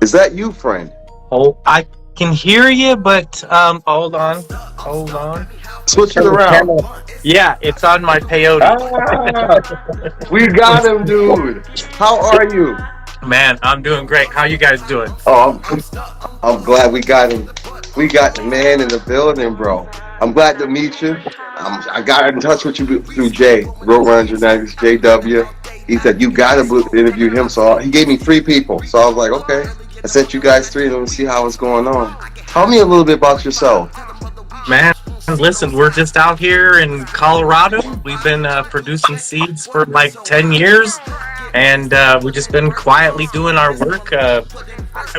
Is that you, friend? Oh, I can hear you, but hold on. Switch it around. Yeah, it's on my peyote. We got him, dude. How are you? Man, I'm doing great. How you guys doing? Oh, I'm glad we got him. We got the man in the building, bro. I'm glad to meet you. I got in touch with you through Jay, Roadrunner Genetics, JW. He said you got to interview him, so he gave me 3 people. So I was like, okay. I sent you guys 3 and we'll see how it's going on. Tell me a little bit about yourself. Man, listen, we're just out here in Colorado. We've been producing seeds for like 10 years, and we've just been quietly doing our work.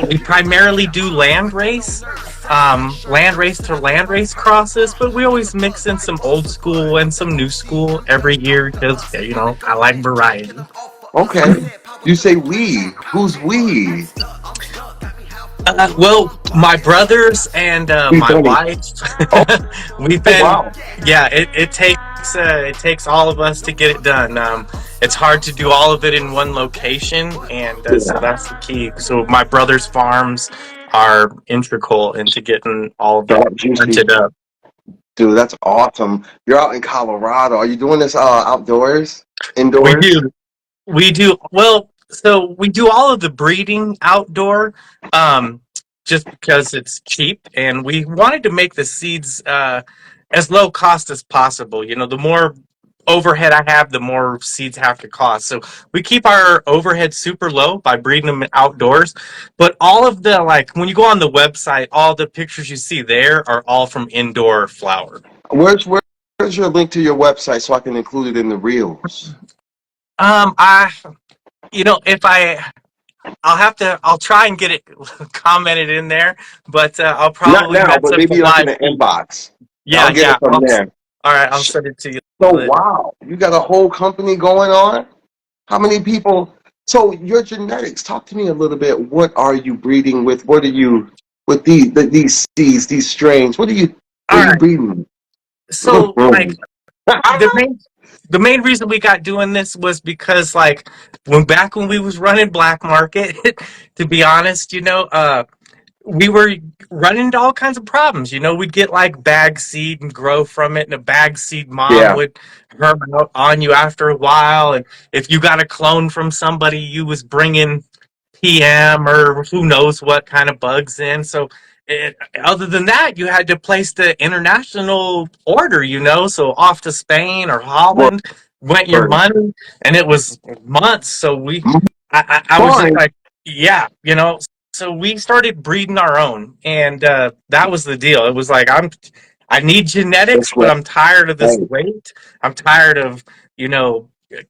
We primarily do land race to land race crosses, but we always mix in some old school and some new school every year because, I like variety. Okay. You say we. Who's we? Well, my brothers and my wife, we've been, yeah, it takes all of us to get it done. It's hard to do all of it in one location, and so that's the key. So my brother's farms are integral into getting all of that hunted up. Dude, that's awesome. You're out in Colorado. Are you doing this outdoors? Indoors? We do. Well, so we do all of the breeding outdoor, just because it's cheap, and we wanted to make the seeds as low cost as possible. The more overhead I have, the more seeds have to cost. So we keep our overhead super low by breeding them outdoors. But all of the, when you go on the website, all the pictures you see there are all from indoor flower. Where's your link to your website so I can include it in the reels? I'll try and get it commented in there, but I'll probably not now, but maybe in the inbox. Yeah, I'll get it from there. All right, I'll send it to you. So wow, you got a whole company going on. How many people? So your genetics. Talk to me a little bit. What are you breeding with? What are you with these seeds, these strains? What are you breeding? So the main reason we got doing this was because when we was running black market, to be honest, we were running into all kinds of problems. We'd get bag seed and grow from it, and a bag seed mom would herb out on you after a while. And if you got a clone from somebody, you was bringing PM or who knows what kind of bugs in. So other than that, you had to place the international order, so off to Spain or Holland went your money, and it was months. So I was just like, yeah, so we started breeding our own, and that was the deal. It was like, I need genetics, but I'm tired of this weight. I'm tired of,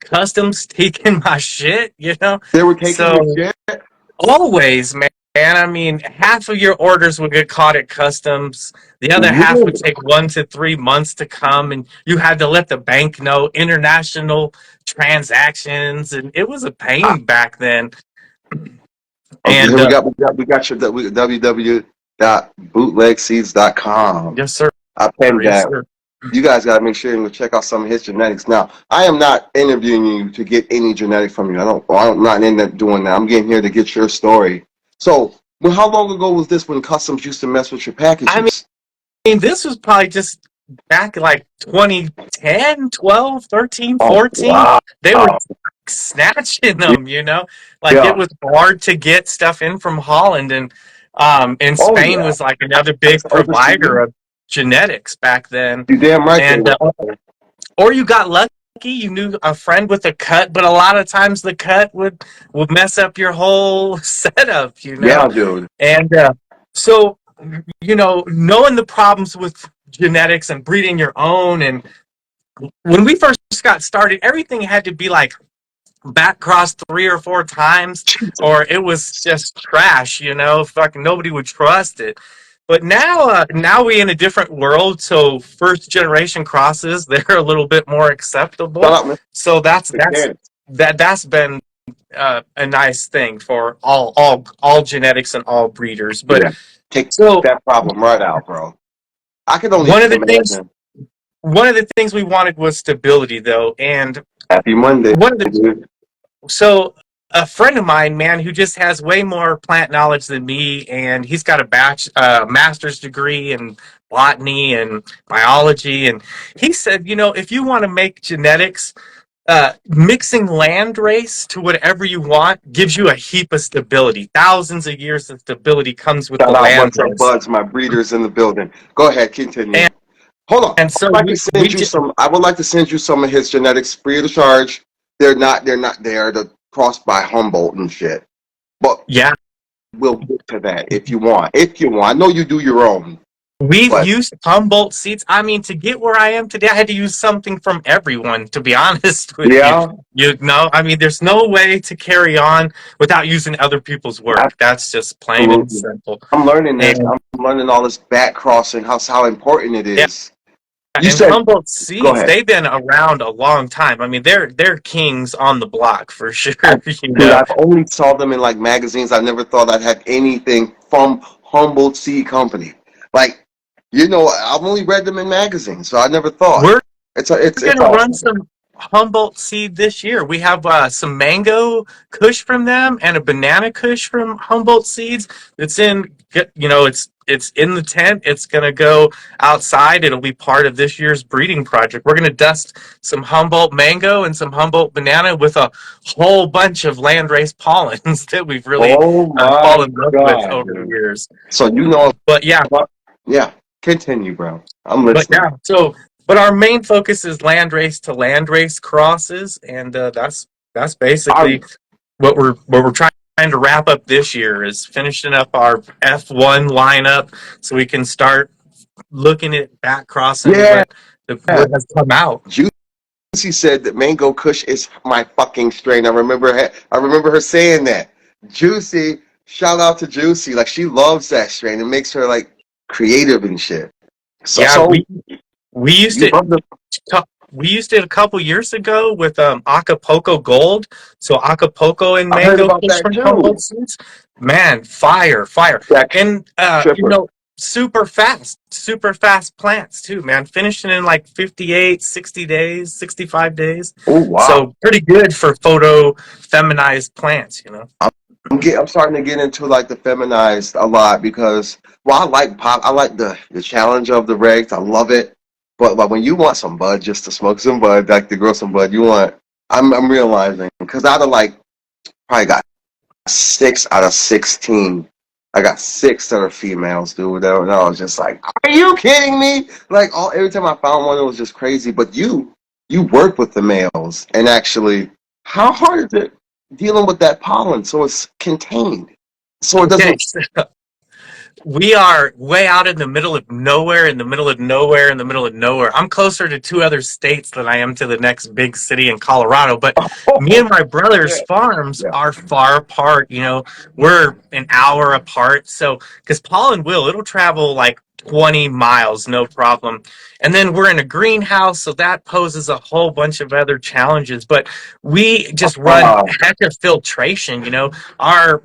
customs taking my shit, They were taking your shit? Always, man. I mean, half of your orders would get caught at customs. The other half would take 1 to 3 months to come, and you had to let the bank know international transactions, and it was a pain back then. And we got your www.bootlegseeds.com. Yes, sir. I pinned that. Sir. You guys got to make sure you check out some of his genetics. Now, I am not interviewing you to get any genetic from you. I'm not in there doing that. I'm getting here to get your story. So, how long ago was this when customs used to mess with your packages? I mean, this was probably just back 2010, 12, 13, 14. Wow. They were snatching them, It was hard to get stuff in from Holland, and Spain was another big provider of genetics back then. You're damn right. And or you got lucky, you knew a friend with a cut, but a lot of times the cut would mess up your whole setup, Yeah, dude. And so knowing the problems with genetics and breeding your own, and when we first got started, everything had to be back crossed 3 or 4 times, or it was just trash. Fucking nobody would trust it. But now we're in a different world. So first generation crosses, they're a little bit more acceptable. So that's been a nice thing for all genetics and all breeders. But take that problem right out, bro. I could only one of the things we wanted was stability, though, and happy Monday. So a friend of mine, man, who just has way more plant knowledge than me, and he's got a master's degree in botany and biology, and he said, if you want to make genetics, mixing land race to whatever you want gives you a heap of stability. Thousands of years of stability comes with the Shout out, land what's up, race, Buds? My breeders in the building. Go ahead, continue. and Hold on. and so I'd like to we send you some. I would like to send you some of his genetics free of charge. They're not. They're not there. They're crossed by Humboldt and shit. But yeah. we'll get to that if you want. If you want, I know you do your own. We've But used Humboldt seeds. I mean, to get where I am today, I had to use something from everyone, to be honest with you. yeah, I mean, there's no way to carry on without using other people's work. That's just plain and absolutely. simple. I'm learning this. And I'm learning all this back crossing. How important it yeah, is. You and said. Humboldt Go seeds, ahead. they've been around a long time. I mean, they're kings on the block for sure, I, you dude, know. I've only saw them in like magazines. I never thought I'd have anything from Humboldt Seed Company. Like, I've only read them in magazines, so I never thought. We're It's gonna run awesome. some Humboldt seed this year. We have some mango kush from them and a banana kush from Humboldt seeds. It's it's in the tent. It's gonna go outside. It'll be part of this year's breeding project. We're gonna dust some Humboldt mango and some Humboldt banana with a whole bunch of landrace pollens that we've really Oh my fallen in love with God, over the dude. years. So But yeah, yeah, continue, bro. I'm but listening. yeah, but our main focus is landrace to landrace crosses, and that's Are basically what we're trying to wrap up this year is finishing up our F1 lineup so we can start looking at back crossing yeah. what has come out. Juicy said that Mango Kush is my fucking strain. I remember her saying that. Juicy, shout out to Juicy. Like she loves that strain. It makes her like creative and shit. So Yeah, so we used you it love the we used it a couple years ago with Acapulco Gold. So Acapulco and I heard mango about fish that from too. Humboldt seeds. Man, fire. That And tripper. super fast plants too, man. Finishing in like 58, 60 days, 65 days. Oh wow. So pretty good for photo feminized plants. I'm starting to get into like the feminized a lot because I like pop. I like the challenge of the regs. I love it. But like when you want some bud just to smoke some bud, like to grow some bud, you want. I'm realizing because out of like probably got 6 out of 16. I got six that are females, dude. And I was just like, are you kidding me? Like every time I found one, it was just crazy. But you work with the males, and actually, how hard is it dealing with that pollen so it's contained, so it Okay, doesn't. we are way out in the middle of nowhere, in the middle of nowhere, in the middle of nowhere. I'm closer to two other states than I am to the next big city in Colorado. But me and my brother's Yeah, farms yeah. are far apart. We're an hour apart. So, because pollen it'll travel like 20 miles, no problem. And then we're in a greenhouse, so that poses a whole bunch of other challenges. But we just run Uh, HEPA filtration. Our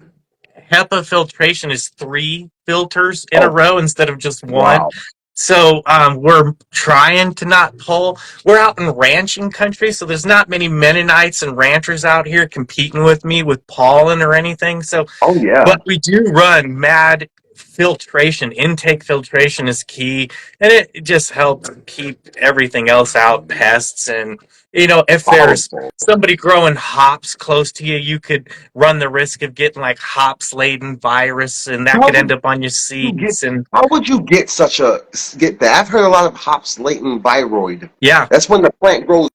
HEPA filtration is 3 filters in a oh row instead of just one. wow. So we're trying to not pull. We're out in ranching country, so there's not many Mennonites and ranchers out here competing with me with pollen or anything. So, Oh yeah. but we do run mad filtration. Intake filtration is key, and it just helps keep everything else out, pests, and if there's Powerful. somebody growing hops close to you, you could run the risk of getting like hops laden virus, and that How could would end up on your you get? seeds. And How would you get that? I've heard a lot of hops latent viroid. yeah, That's when the plant grows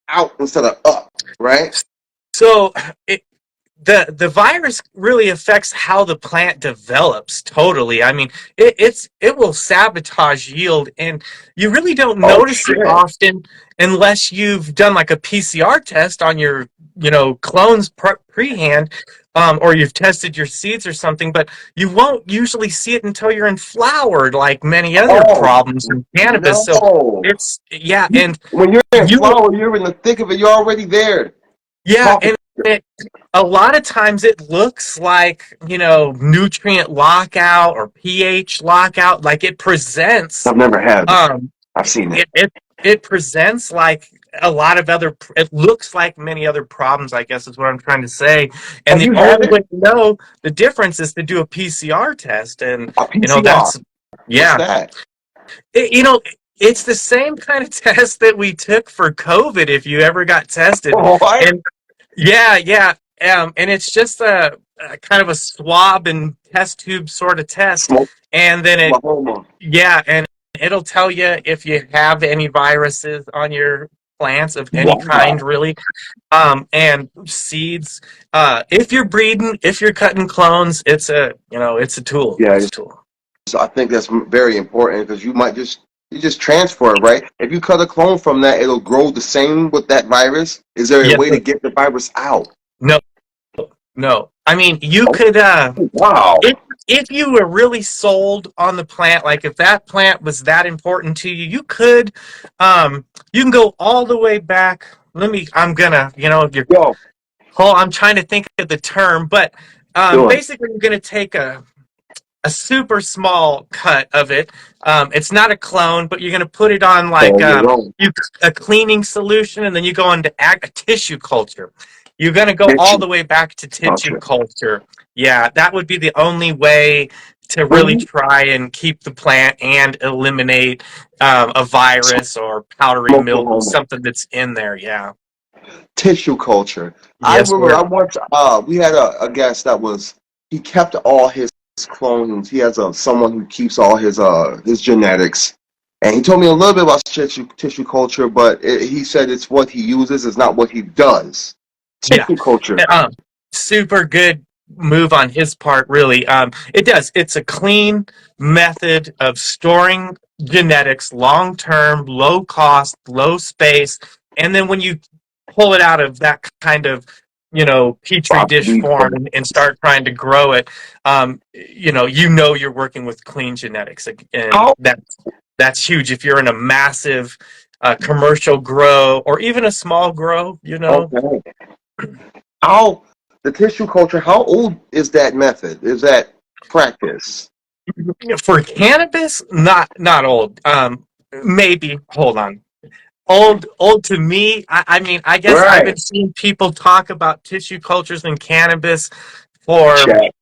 out instead of up, right? so it, the virus really affects how the plant develops totally. I mean, it will sabotage yield, and you really don't Oh notice it shit. often unless you've done like a PCR test on your clones pre-hand, or you've tested your seeds or something. But you won't usually see it until you're in flower, like many other Oh problems in cannabis. So no. it's yeah, and When you're in you flower, you're in the thick of it. You're already there. yeah, Talking. and a lot of times it looks like, nutrient lockout or pH lockout. Like it presents, I've never had. um, I've seen it. it presents like a lot of other, it looks like many other problems, I guess is what I'm trying to say. And Have the you had only it? way to know the difference is to do a PCR test. And, A you know, PCR. that's, What's yeah, that? you know, it's the same kind of test that we took for COVID if you ever got tested. What? And yeah, yeah. And it's just a kind of a swab and test tube sort of test. Smoke And then Oklahoma. yeah, and it'll tell you if you have any viruses on your plants of any kind, Wow. really. And seeds. If you're breeding, if you're cutting clones, it's a tool. Yeah, It's a tool. so I think that's very important because you just transfer it, right? If you cut a clone from that, it'll grow the same with that virus. Is there a Yes, way to sir. get the virus out? No, no. I mean, you Oh, could wow. if if you were really sold on the plant, like if that plant was that important to you, you can go all the way back. I'm gonna, you're Yo, oh, I'm trying to think of the term, but do it. basically you're gonna take a super small cut of it. It's not a clone, but you're going to put it on like So you're wrong. a cleaning solution, and then you go into tissue culture. You're going to go all Tissue the way back to tissue culture. culture. Yeah, that would be the only way to When really you try and keep the plant and eliminate a virus or powdery mildew, Oklahoma, something that's in there. Yeah. tissue culture. I Yes, remember sir. I once we had a guest that was he kept all his clones. He has someone who keeps all his genetics. And he told me a little bit about tissue culture, but he said it's what he uses, it's not what he does. Yeah. Tissue culture. Um, Super good move on his part, really. It does. It's a clean method of storing genetics, long term, low cost, low space, and then when you pull it out of that kind of petri dish Probably form from and start trying to grow it, you know you're working with clean genetics, and how that's huge. If you're in a massive commercial grow or even a small grow, okay. How the tissue culture, how old is that method? Is that practice? for cannabis, not old. Maybe hold on. Old to me. I mean, I guess I've Right. been seeing people talk about tissue cultures and cannabis for Check.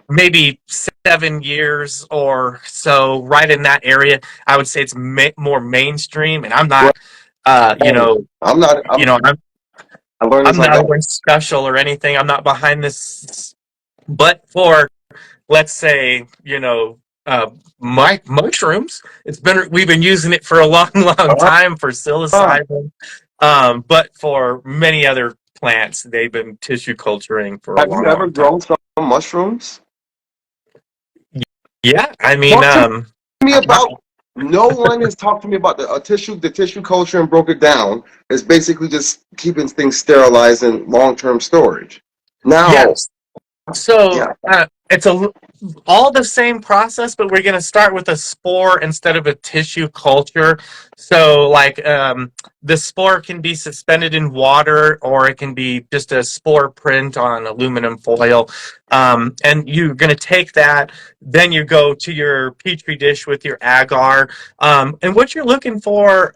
maybe 7 years or so, right in that area. I would say it's more mainstream, and I'm not, uh, you Right. know, I'm not you know, I'm I learned I'm something. not a special or anything. I'm not behind this, but for let's say, mushrooms. We've been using it for a long, long Uh, time for psilocybin. But for many other plants, they've been tissue culturing for a have you long, ever long time. grown some mushrooms? Yeah, I mean, Talk to me I, about. No one has talked to me about the tissue culture and broke it down. It's basically just keeping things sterilized in long-term storage. Now, yes. So yeah, it's all the same process, but we're going to start with a spore instead of a tissue culture. So, like, the spore can be suspended in water, or it can be just a spore print on aluminum foil. And you're going to take that, then you go to your petri dish with your agar. And what you're looking for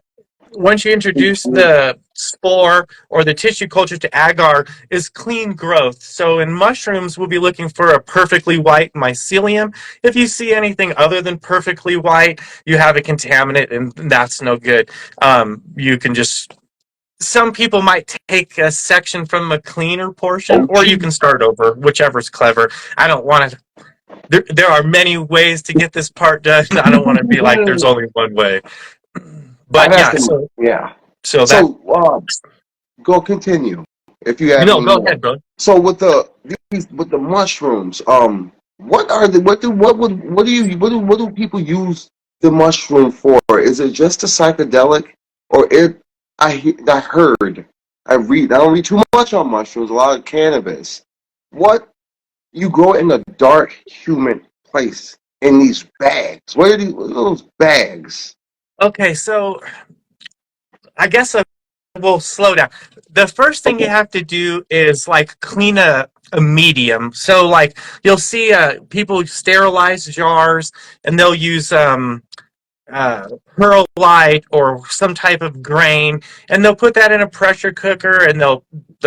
once you introduce the spore or the tissue culture to agar is clean growth. So in mushrooms, we'll be looking for a perfectly white mycelium. If you see anything other than perfectly white, you have a contaminant, and that's no good. You can just some people might take a section from a cleaner portion, or you OG. can start over, whichever's clever. I don't want to. There are many ways to get this part done. I don't want to be like there's only one way. I've But asked yeah, him. Yeah. so that So, go continue if you have any go more. ahead, bro. So with the mushrooms, what are the what do people use the mushroom for? Is it just a psychedelic, or it? I heard I don't read too much on mushrooms. A lot of cannabis. What you grow it in a dark, humid place in these bags? What are those bags? Okay, so I guess we'll slow down. The first thing you Okay. have to do is like clean a medium. So like you'll see people sterilize jars, and they'll use perlite or some type of grain, and they'll put that in a pressure cooker, and they'll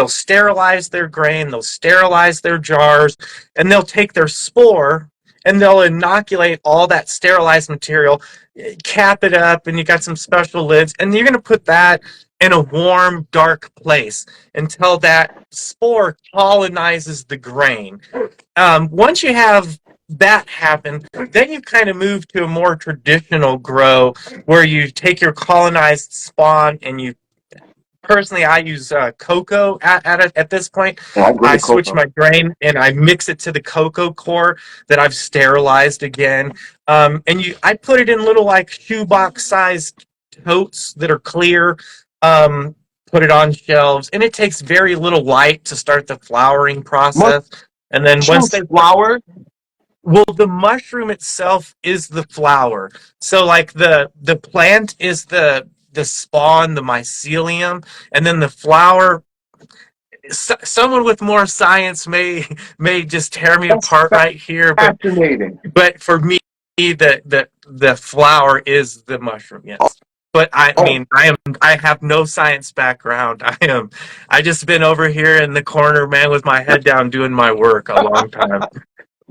sterilize their grain, they'll sterilize their jars, and they'll take their spore and they'll inoculate all that sterilized material, cap it up, and you got some special lids, and you're going to put that in a warm, dark place until that spore colonizes the grain. Once you have that happen, then you kind of move to a more traditional grow where you take your colonized spawn and you personally, I use cocoa at this point. Yeah, I go I to switch cocoa. my grain and I mix it to the cocoa core that I've sterilized again. I put it in little like shoebox sized totes that are clear. Um, Put it on shelves, and it takes very little light to start the flowering process. And then once Mushrooms they flower. well, the mushroom itself is the flower. So like the plant is the spawn, the mycelium, and then the flower. Someone with more science may just tear me That's apart right here, fascinating. but for me, the flower is the mushroom. Yes. But I Oh, mean, I have no science background. I just been over here in the corner, man, with my head down doing my work a long time.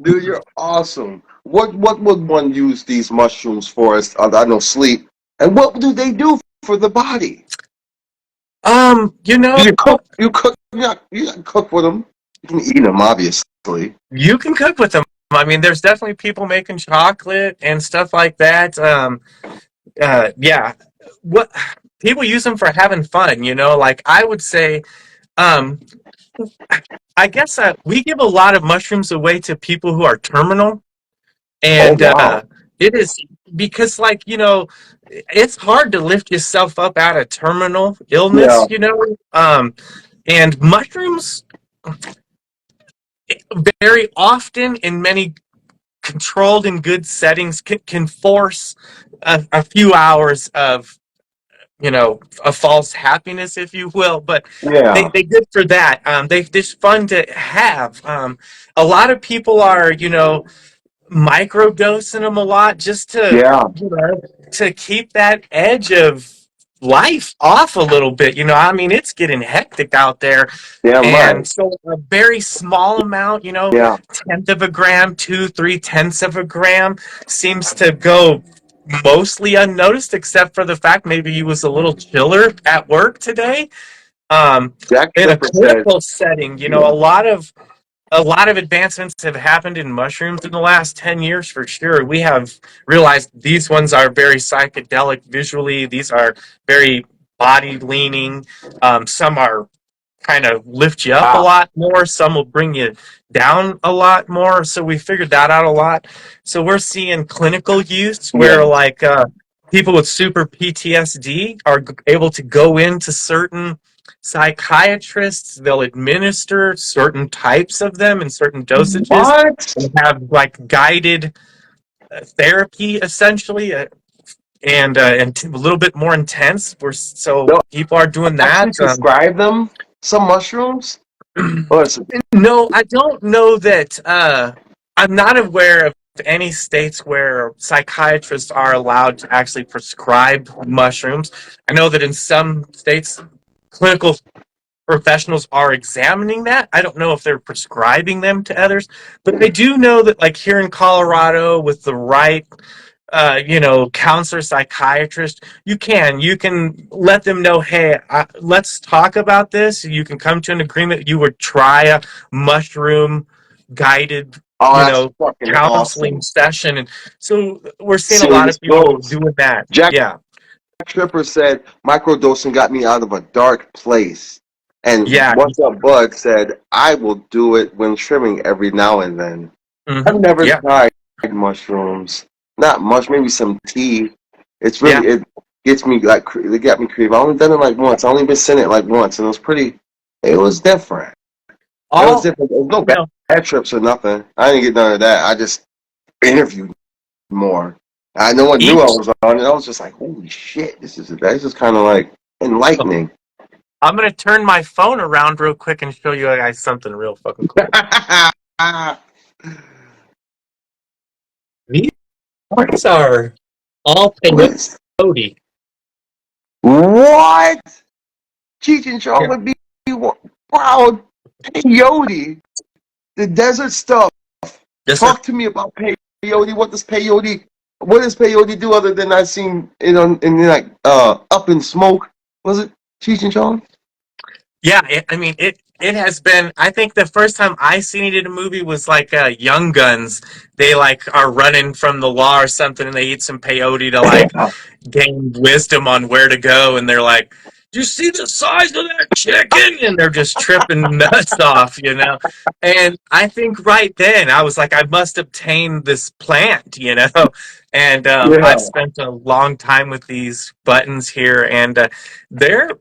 dude, you're awesome. What would one use these mushrooms for? As I know sleep. And what do they do for the body? You know, You cook. You cook. You cook with them. You can eat them, obviously. you can cook with them. I mean, there's definitely people making chocolate and stuff like that. Yeah, what people use them for having fun. Like I would say, um, I guess we give a lot of mushrooms away to people who are terminal, Oh and wow. it is because, like, it's hard to lift yourself up out of terminal Yeah. illness. And mushrooms very often in many controlled and good settings can force a few hours of a false happiness, if you will, but Yeah. they good for that. They just fun to have. A lot of people are microdosing them a lot just to Yeah. to keep that edge of life off a little bit. I mean, it's getting hectic out there, Damn right. and so a very small amount, Yeah. tenth of a gram, two, three tenths of a gram, seems to go mostly unnoticed, except for the fact maybe he was a little chiller at work today. Um, Jack in a Tripper said. clinical setting, a lot of advancements have happened in mushrooms in the last 10 years for sure. We have realized these ones are very psychedelic visually. These are very body leaning. Some are kind of lift you up a Ah, lot more. Some will bring you down a lot more. So we figured that out a lot. So we're seeing clinical use yeah. where like people with super PTSD are able to go into certain psychiatrists. They'll administer certain types of them in certain dosages What? and have like guided therapy essentially. And a little bit more intense. So They'll people are doing actually that. prescribe them some mushrooms? Listen. No, I don't know that. I'm not aware of any states where psychiatrists are allowed to actually prescribe mushrooms. I know that in some states, clinical professionals are examining that. I don't know if they're prescribing them to others, but I do know that, like here in Colorado, with the right counselor, psychiatrist, you can let them know, hey, let's talk about this. You can come to an agreement. You would try a mushroom guided, Oh, you that's know, fucking counseling awesome. session. And so we're seeing a See where lot this of people goes. doing that. Jack Yeah. Tripper said microdosing got me out of a dark place. And Yeah. What's Up Bud said, I will do it when trimming every now and then. I've never Yeah. tried mushrooms. Not much, maybe some tea. It's Yeah. really, it gets me like, it got me creepy. I only done it like once. I only been sent it like once. And it was different. It was All, different. There was no you know, bad trips or nothing. I didn't get none of that. I just interviewed more. No one knew I each, was on it. I was just like, holy shit, this is kind of like enlightening. I'm going to turn my phone around real quick and show you guys something real fucking cool. These are all What? Is, peyote. what? Cheech and Chong Yeah. would be proud. Peyote, the desert stuff. Yes, sir. Talk to me about peyote. What does peyote? What does peyote do other than I seen it on in like Up in Smoke? Was it Cheech and Chong? Yeah, I mean it has been. I think the first time I seen it in a movie was like Young Guns. They like are running from the law or something, and they eat some peyote to like gain wisdom on where to go. And they're like, "Do you see the size of that chicken?" And they're just tripping nuts off, you know. And I think right then I was like, I must obtain this plant, you know. And I've Yeah. spent a long time with these buttons here, and they're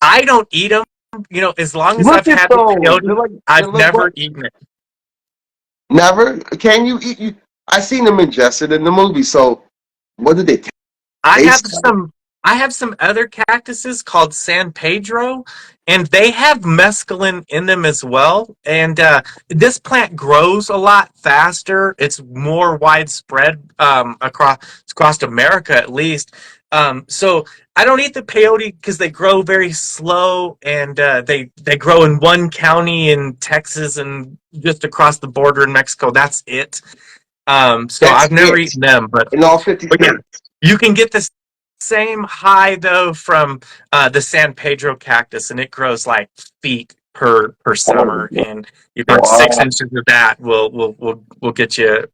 I don't eat them. You know, as long as I've Look at had the those. They're peyote, like they I've look never what? eaten it. Never. Can you eat? You? I seen them ingested in the movie. So what do they I have taste like? some I have some other cactuses called San Pedro, and they have mescaline in them as well. And this plant grows a lot faster. It's more widespread across America, at least. So I don't eat the peyote because they grow very slow, and they grow in one county in Texas and just across the border in Mexico. That's it. So That's I've never it eaten them, in all 50 but yeah, states. you can get the same high though from the San Pedro cactus, and it grows like feet per Oh, summer. And you've got six wow. inches of that. Will get you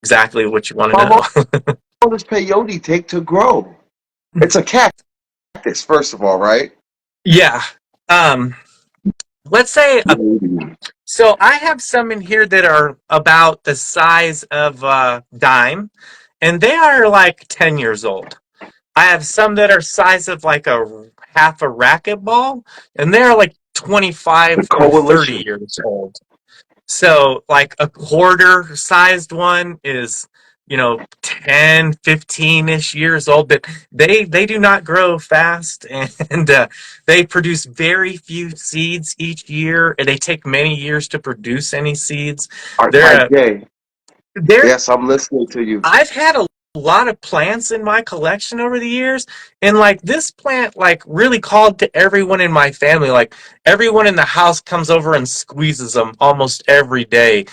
exactly what you want to How long know. does peyote take to grow? It's a cactus, first of all, right? Yeah. Um, let's say so. I have some in here that are about the size of a dime, and they are like 10 years old. I have some that are size of like a half a racquetball, and they're like The 25 or 30 coalition. years old. So like a quarter sized one is, 10, 15-ish years old, but they do not grow fast, and they produce very few seeds each year, and they take many years to produce any seeds. All They're right, Jay. they're Yes, I'm listening to you. I've had a lot of plants in my collection over the years, and like this plant like really called to everyone in my family. Like everyone in the house comes over and squeezes them almost every day.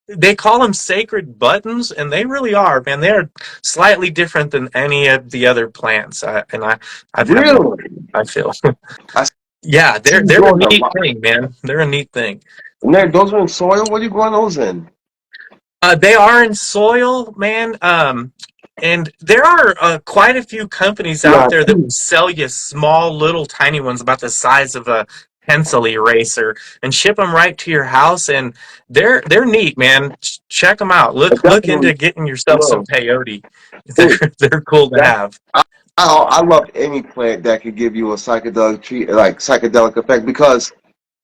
They call them sacred buttons, and they really are, man. They're slightly different than any of the other plants, I've had in my Really? life, I feel. I Yeah, see they're you they're a growing a neat lot. thing, man. They're a neat thing. And those are in soil? What are you growing those in? They are in soil, man. And there are quite a few companies out Yeah. there that will sell you small, little, tiny ones about the size of a pencil eraser and ship them right to your house. And they're neat, man. Check them out. I Look into definitely getting yourself some will. peyote. Dude, They're cool to that, have. I love any plant that could give you a psychedelic treat, like psychedelic effect, because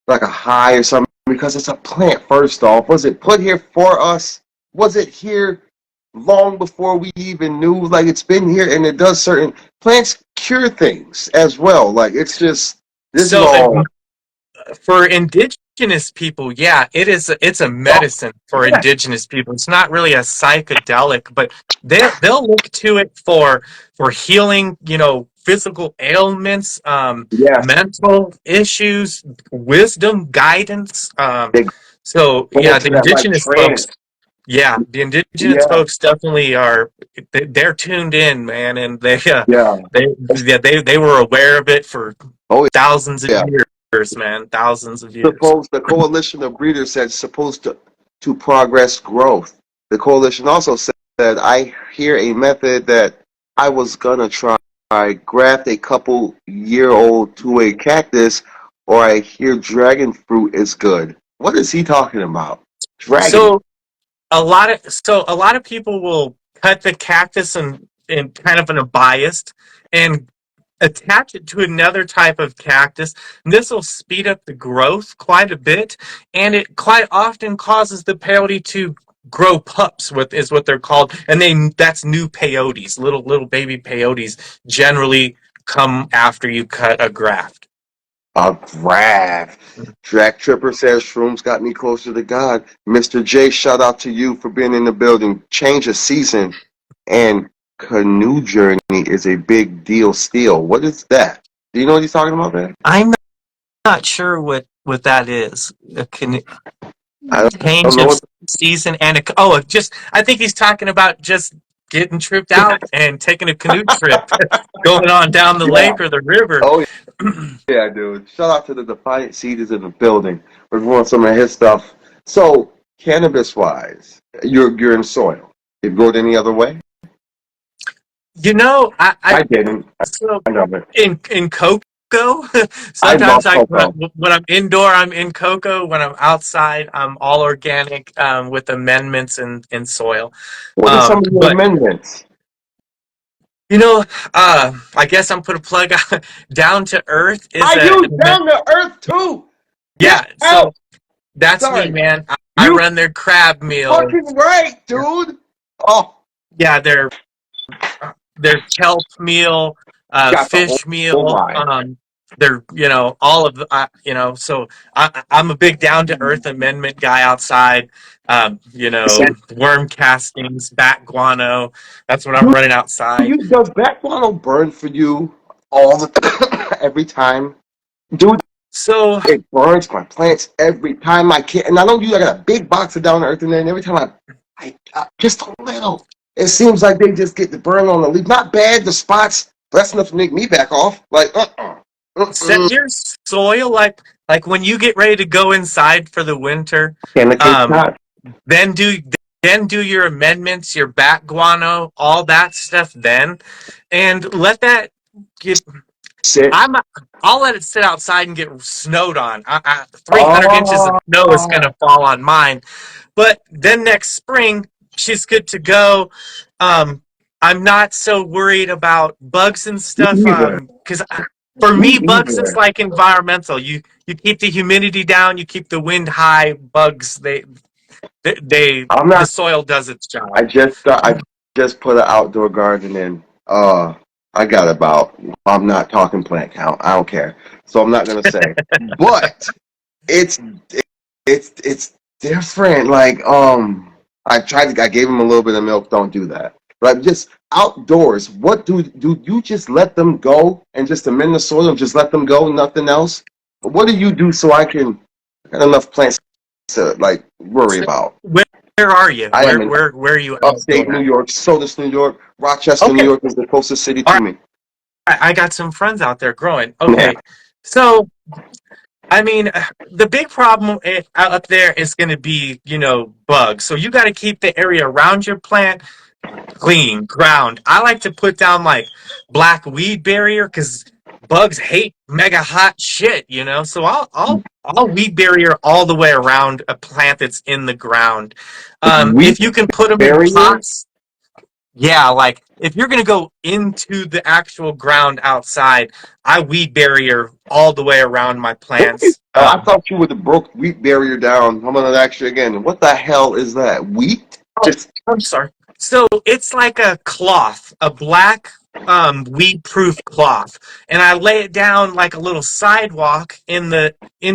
like a high or something, because it's a plant. First off, was it put here for us? Was it here long before we even knew? Like it's been here, and it does certain plants cure things as well. Like it's just this is So all. for indigenous people, yeah, it's a Oh, medicine for yeah, indigenous people. It's not really a psychedelic, but they'll look to it for healing, physical ailments, yes. mental issues, wisdom, guidance. They So go yeah, into that like trance. the indigenous Yeah, folks definitely are. They're tuned in, man, and yeah. they were aware of it for Oh thousands of yeah. years, man, thousands of years. Suppose the coalition of breeders said supposed to progress growth. The coalition also said, I hear a method that I was gonna try. I graft a couple year old to a cactus, or I hear dragon fruit is good. What is he talking about? Dragon. So a lot of people will cut the cactus in kind of in a biased and attach it to another type of cactus. And this will speed up the growth quite a bit, and it quite often causes the peyote to grow pups, with is what they're called, and that's new peyotes. Little baby peyotes generally come after you cut a graft. A graph. Jack Tripper says shrooms got me closer to God. Mr. J, shout out to you for being in the building. Change of season and canoe journey is a big deal still. What is that? Do you know what he's talking about there? I'm not sure what that is. I don't Change know of what. season and just I think he's talking about just getting tripped out and taking a canoe trip, going on down the Yeah. lake or the river. Oh yeah, dude. Shout out to the Defiant Seed is in the building. We're doing some of his stuff. So cannabis wise, you're in soil. You go any other way? You know, I I didn't. so I know it. in cocoa. I love Sometimes cocoa. when I'm indoor, I'm in cocoa. When I'm outside, I'm all organic with amendments in soil. What are some of your But amendments? you know, I guess I'm put a plug on. Down to Earth is I use down to earth too. Get yeah. out. So that's me, Sorry. man. I You run their crab meal. fucking right, dude. Oh, Yeah, their kelp meal, got the fish whole meal. line. They're all of the So I'm a big down to earth amendment guy outside. Worm castings, bat guano. That's what I'm Do running outside. does that guano burn for you all the every time? Dude, So it burns my plants every time I can. And I don't use, I got a big box of down to earth in there, and every time I just a little, it seems like they just get the burn on the leaf. Not bad, the spots, but that's enough to make me back off. Like, set uh-uh. your soil like when you get ready to go inside for the winter. Can the case Um, not then do your amendments, your bat guano, all that stuff. And let that get. sit? I'm. I'll let it sit outside and get snowed on. 300 inches of Oh, snow is going to fall on mine. But then next spring, she's good to go. Um, I'm not so worried about bugs and stuff. me either. Because for Me me, bugs is either. like environmental. You keep the humidity down, you keep the wind high. Bugs I'm the not. soil does its I job. just put an outdoor garden in. I got about. I'm not talking plant count. I don't care. So I'm not gonna say. But it's it's different. Like I tried. I gave him a little bit of milk. Don't do that. But just outdoors. What do you just let them go and just amend the soil and just let them go? Nothing else. What do you do so I can I got enough plants to like worry So about? where are you? I am in Where are you upstate New outdoor at? York, Sodus, New York, Rochester, New Okay, York is the closest city all to right. me. I got some friends out there growing. Yeah. Okay, so I mean, the big problem up there is going to be, bugs. So you got to keep the area around your plant clean, ground. I like to put down like black weed barrier because bugs hate mega hot shit. So I'll weed barrier all the way around a plant that's in the ground. Wheat If you can put them in barrier? pots, yeah, like if you're gonna go into the actual ground outside, I weed barrier all the way around my plants. I thought you would have broke wheat barrier down. I'm gonna ask you again. What the hell is that? Wheat? Oh, Just I'm sorry. So it's like a cloth, a black weed-proof cloth, and I lay it down like a little sidewalk in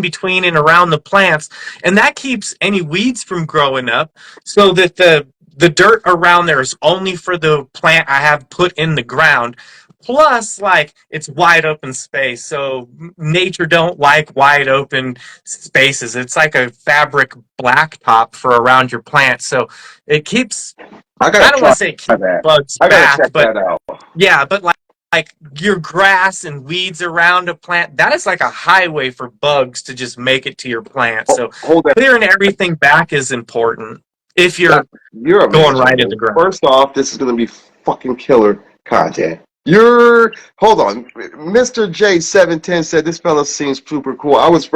between and around the plants, and that keeps any weeds from growing up, so that the dirt around there is only for the plant I have put in the ground. Plus, like it's wide open space, so nature don't like wide open spaces. It's like a fabric blacktop for around your plant, so it keeps. I I gotta don't want try to say it keeps that. bugs I gotta back, check but that out. yeah, but like your grass and weeds around a plant, that is like a highway for bugs to just make it to your plant. So Hold that. clearing everything back is important if you're You're going amazing, right in the dude. ground. First off, this is gonna be fucking killer content. You're hold on. Mr. J710 said this fella seems super cool. I was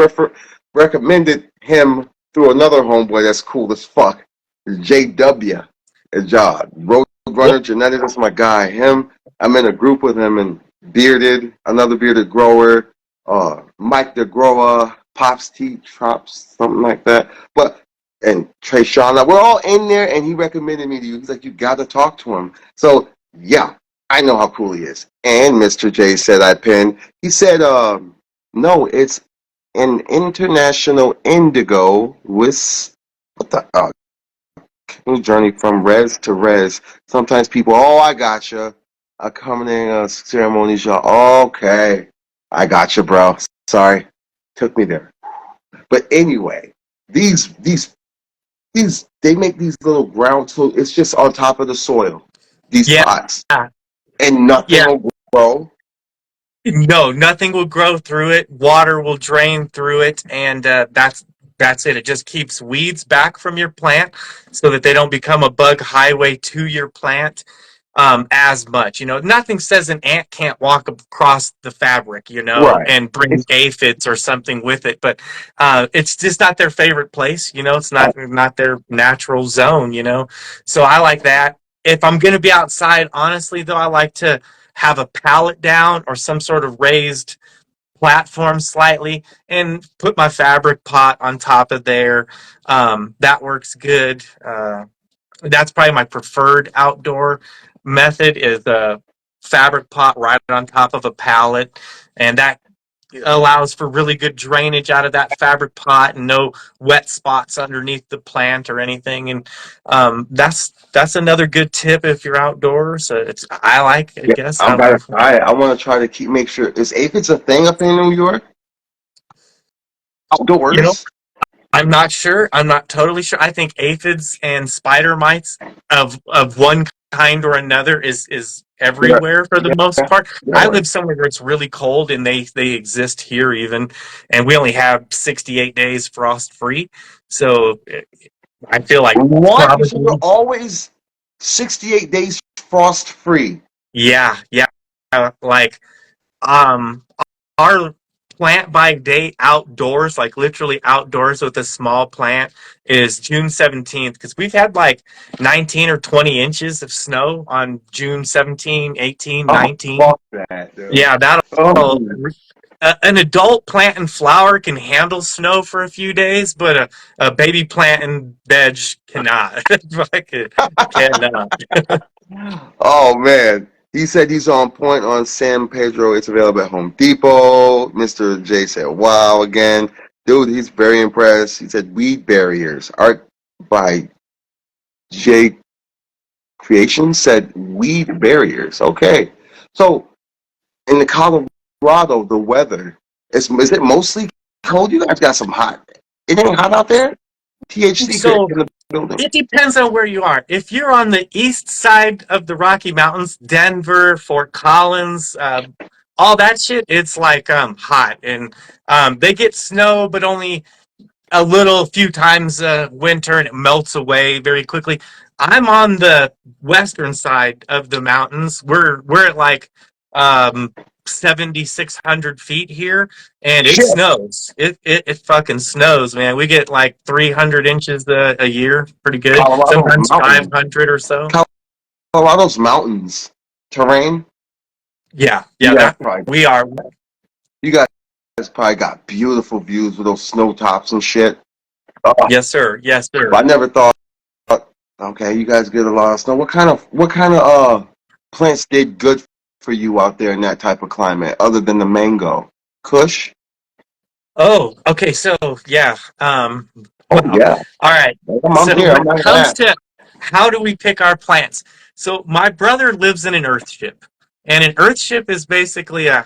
recommended him through another homeboy that's cool as fuck. JW is John. Road Well, Runner Genetic, that's my guy. Him, I'm in a group with him and Bearded, another bearded grower, Mike the Grower, Pops T Chops, something like that. But and Trey Sean, we're all in there and he recommended me to you. He's like, you gotta talk to him. So yeah, I know how cool he is. And Mr. J said I pinned. He said, No, it's an international indigo with what the journey from res to res. Sometimes people, oh, I gotcha. I coming in ceremonies, y'all. Okay, I gotcha, bro. Sorry, took me there. But anyway, these they make these little ground so it's just on top of the soil. These Yeah, pots and nothing yeah. will grow. No, nothing will grow through it. Water will drain through it, and that's it. It just keeps weeds back from your plant, so that they don't become a bug highway to your plant as much. Nothing says an ant can't walk across the fabric, Right. and bring It's aphids or something with it. But it's just not their favorite place. It's not their natural zone. So I like that. If I'm going to be outside, honestly, though, I like to have a pallet down or some sort of raised platform slightly and put my fabric pot on top of there. That works good. That's probably my preferred outdoor method is a fabric pot right on top of a pallet. And that allows for really good drainage out of that fabric pot and no wet spots underneath the plant or anything. And that's another good tip if you're outdoors. I like, I yeah, guess. I'm gotta try it. I want to try to keep make sure is aphids a thing up in New York You know, outdoors. I'm not sure. I'm not totally sure. I think aphids and spider mites of one kind or another is Yeah, everywhere for the most yeah, part. yeah. I Right. live somewhere where it's really cold and they exist here even, and we only have 68 days frost free. So I feel like What? You said you're probably always 68 days frost free. yeah, yeah. Like um our plant by day outdoors, like literally outdoors with a small plant, is June 17th because we've had like 19 or 20 inches of snow on June 17, 18, Oh, 19. fuck that, dude. Yeah, that'll. Oh, An adult plant and flower can handle snow for a few days, but a baby plant and veg cannot. Like, cannot. oh man. He said he's on point on San Pedro. It's available at Home Depot. Mr. J said, wow, again. Dude, he's very impressed. He said, weed barriers. Art by J Creation said, weed barriers. Okay. So, in the Colorado, the weather, is it mostly cold? You guys got some hot. It ain't hot out there? THC So in the building. it depends on where you are. If you're on the east side of the Rocky Mountains, Denver, Fort Collins, all that shit, it's like hot, and they get snow, but only a little few times winter, and it melts away very quickly. I'm on the western side of the mountains. We're at like um 7,600 feet here, and it Shit. snows. It fucking snows, man. We get like 300 inches a year, pretty good. Colorado's Sometimes mountains. 500 or so. Colorado's mountains. Terrain. Yeah, You yeah, guys that probably we are. you guys probably got beautiful views with those snow tops and shit. Yes, sir. Yes, sir. I never thought okay, you guys get a lot of snow. What kind of plants did good for you out there in that type of climate other than the mango? Kush? Oh, okay. So, yeah. Oh Wow. yeah. All right. I'm So, here. when I'm it not gonna comes ask. to how do we pick our plants? So, my brother lives in an earth ship, and an earth ship is basically a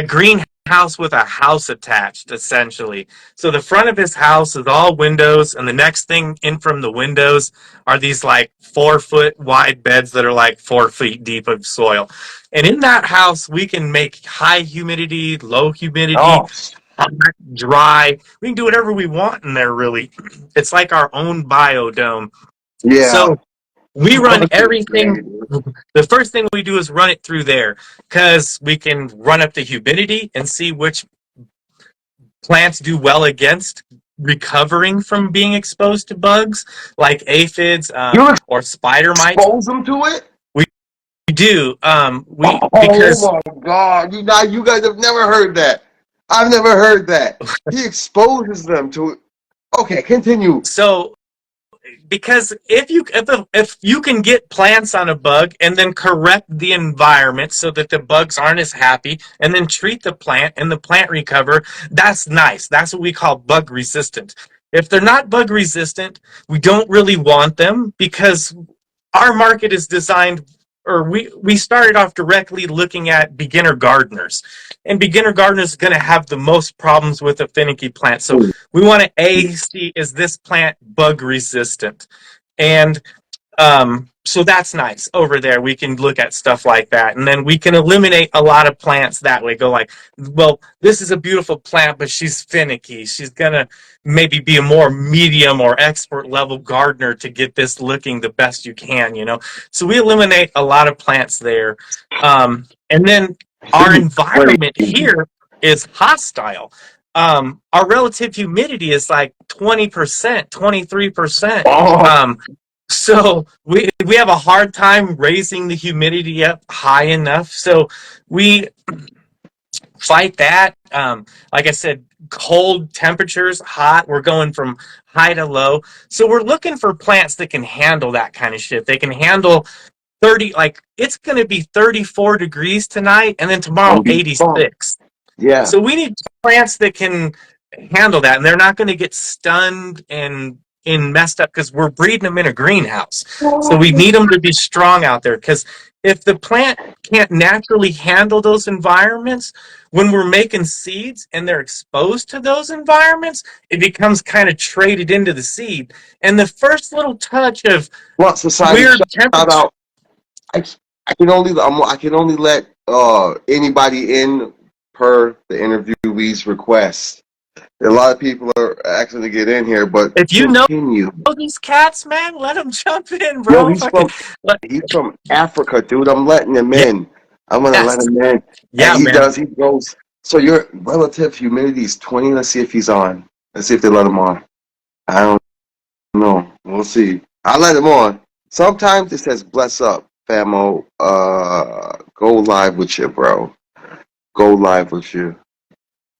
greenhouse with a house attached, essentially. So, the front of his house is all windows, and the next thing in from the windows are these like 4 foot wide beds that are like 4 feet deep of soil. And in that house, we can make high humidity, low humidity, Oh hot, dry. We can do whatever we want in there, really. It's like our own biodome. yeah. So we run Fuck it, everything. man. The first thing we do is run it through there because we can run up the humidity and see which plants do well against recovering from being exposed to bugs like aphids You or spider mites. expose them to it? We do. We Oh because my God! You guys have never heard that. I've never heard that. He exposes them to it. Okay, continue. so because if you can get plants on a bug and then correct the environment so that the bugs aren't as happy, and then treat the plant and the plant recover, that's nice. That's what we call bug resistant. If they're not bug resistant, we don't really want them, because our market is designed, or we started off directly looking at beginner gardeners, and beginner gardeners are going to have the most problems with a finicky plant. So we want to see, is this plant bug resistant? And so that's nice. Over there we can look at stuff like that, and then we can eliminate a lot of plants that way. Go like, well, this is a beautiful plant, but she's finicky. She's gonna maybe be a more medium or expert level gardener to get this looking the best you can, you know. So we eliminate a lot of plants there. And then our environment here is hostile. Our relative humidity is like 20%, 23%. So we have a hard time raising the humidity up high enough. So we fight that. Like I said, cold temperatures, hot. We're going from high to low. So we're looking for plants that can handle that kind of shit. They can handle 30, like it's going to be 34 degrees tonight, and then tomorrow 86. Yeah. So we need plants that can handle that, and they're not going to get stunned and messed up, because we're breeding them in a greenhouse. So we need them to be strong out there, because if the plant can't naturally handle those environments, when we're making seeds and they're exposed to those environments, it becomes kind of traded into the seed. And the first little touch of weird temperature. I can only let anybody in per the interviewee's request. A lot of people are asking to get in here, but if you know these cats, man, let them jump in, Yo, bro. he's from Africa, dude. I'm letting him in. I'm gonna let him in. Yeah, and he goes. So your relative humidity is 20. Let's see if he's on. Let's see if they let him on. I don't know. We'll see. I'll let him on. Sometimes it says bless up, famo. Go live with you, bro. Go live with you.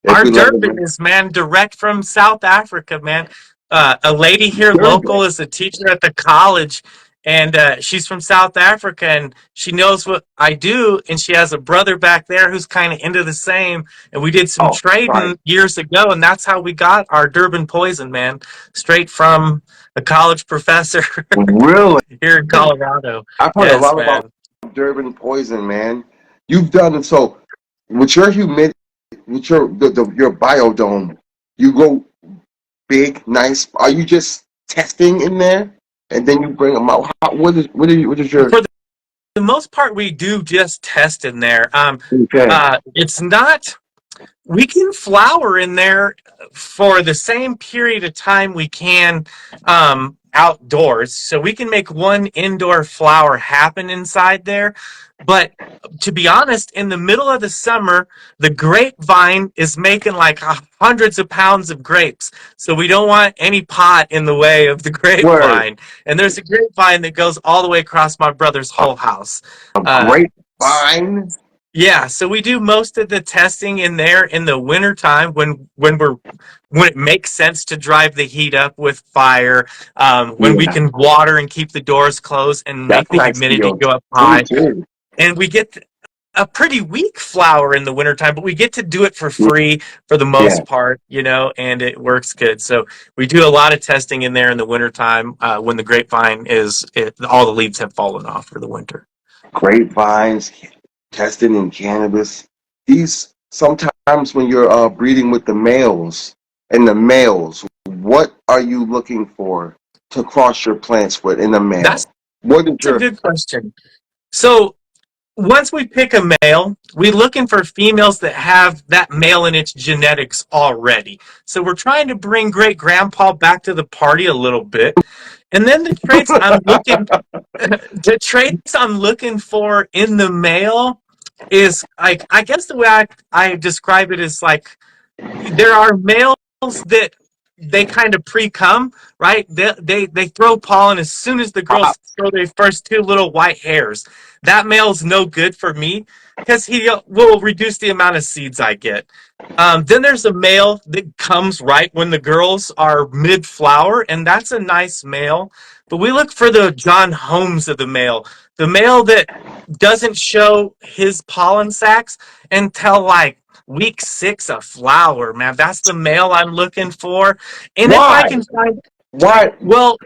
Our Durban is, man, direct from South Africa, man. A lady here local is a teacher at the college, and she's from South Africa, and she knows what I do, and she has a brother back there who's kind of into the same, and we did some trading years ago, and that's how we got our Durban poison, man, straight from a college professor really here in Colorado. I've heard a lot about Durban poison, man. You've done it. So with your humidity, with your biodome, you go big, nice. Are you just testing in there, and then you bring them out? What is your? For the most part, we do just test in there. It's not. We can flower in there for the same period of time we can outdoors. So we can make one indoor flower happen inside there. But to be honest, in the middle of the summer, the grapevine is making like hundreds of pounds of grapes. So we don't want any pot in the way of the grapevine. And there's a grapevine that goes all the way across my brother's whole house. Grapevine? Yeah, so we do most of the testing in there in the wintertime when it makes sense to drive the heat up with fire, when we can water and keep the doors closed and make the humidity go up high. And we get a pretty weak flower in the wintertime, but we get to do it for free for the most part, you know, and it works good. So we do a lot of testing in there in the wintertime when the grapevine all the leaves have fallen off for the winter. Grapevines. Testing in cannabis. These sometimes when you're breeding with the males, what are you looking for to cross your plants with in the male? That's a good question. So once we pick a male, we're looking for females that have that male in its genetics already. So we're trying to bring great grandpa back to the party a little bit. And then the traits I'm looking for in the male is, like, I guess the way I describe it is like, there are males that they kind of pre-cum, right? They throw pollen as soon as the girls throw their first two little white hairs. That male's no good for me because he will reduce the amount of seeds I get. Then there's a male that comes right when the girls are mid-flower, and that's a nice male. But we look for the John Holmes of the male that doesn't show his pollen sacs until like week 6 of flower, man. That's the male I'm looking for. And if I Why? can find, Why? well,